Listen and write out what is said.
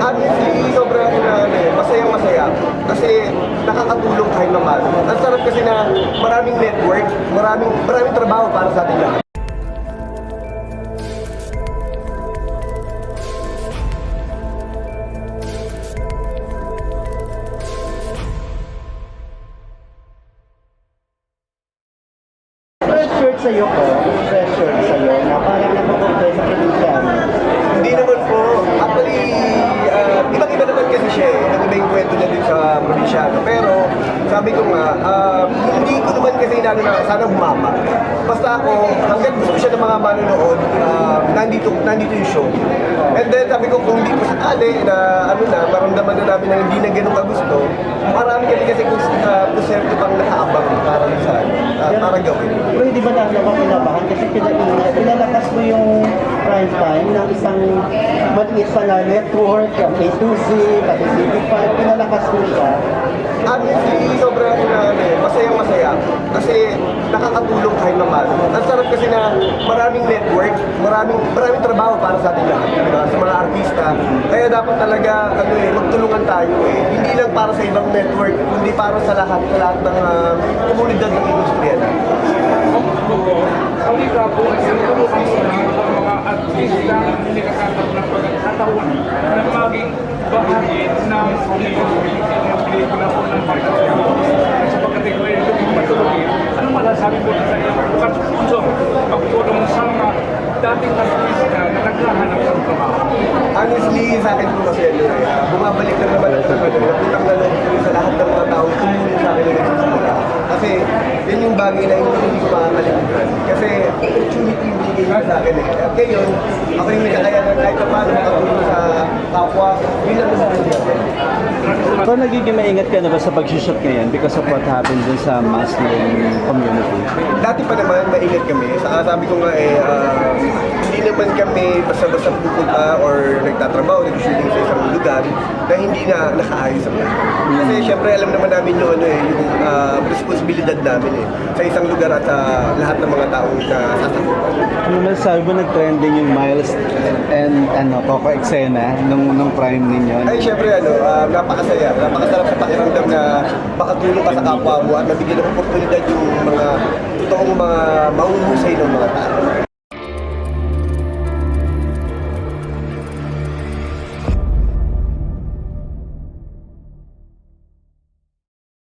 Honestly, sobrang masayang-masaya kasi nakakatulong kahit naman. Ang sarap kasi na maraming network, maraming trabaho para sa ating lahat. Pressured sa'yo ko, pressured sa'yo na parang napupunta sa production. Hindi naman po. Actually, ibang-iba naman kasi siya eh. Nag-iba yung kwento niya din sa probinsyano. Pero, sabi ko nga, hindi ko naman kasi inano na sana humama. Basta ako, hanggang gusto siya ng mga manonood, nandito yung show. And then, sabi ko, kung hindi ko sakali na, maramdaman na namin na hindi na ganun kagusto, marami kami kasi konsepto pang nakaabang para gawin. Pero hindi ba naman kinabahan kasi pinalakas mo yung prime time ng isang maliit na network, A2Z, pati TV5, pinalakas mo siya. Honestly, sobrang masayang-masaya kasi nakakatulong kahit naman. Ang sarap kasi na maraming network, maraming trabaho para sa ating lahat, diba? Sa mga artista. Kaya dapat talaga magtulungan tayo eh. Hindi lang para sa ibang network, kundi para sa lahat ng komunidad ng industriya na. Kami ka po, sinutulungan sa mga artista hindi nakatanggap ng pagkakataon na maging bahagi ng pelikula po ng pagkakataon. Sa pagkategory ito yung patuloy. Ano masasabi po sa iyo? Pagkakataon, pagtulong sa mga dating artista na naghahanap ng trabaho. Honestly, sa akin po kasi bumabalik na naman ako sa utang na loob ko sa lahat ng mga tao tumulong sa akin na nagsisimula. Kasi yun yung bagay na hindi ko makakalimutan. Kasi opportunity yung binigay nyo sa akin eh. At ngayon, ako yung may kakayanan kahit na paano makatulong sa kapwa, yun lang sa akin. So nagiging maingat ka na ba sa pag-shoot ngayon because of what happened dun sa Muslim community? Dati pa naman, maingat kami. Sabi ko nga hindi naman kami basta-basta pupunta or nagtatrabaho, nag-shooting sa isang lugar na hindi na nakaayos ang lahat. Kasi syempre alam naman namin yung, yung responsibilidad namin sa isang lugar at sa lahat ng mga taong sasakupan. Ano man sabi mo nag-trending yung Miles and Coco Eksena nung prime ninyo? Ay syempre napakasaya, napakasarap sa pakiramdam na makatulong ka sa kapwa mo at nabigyan ng oportunidad yung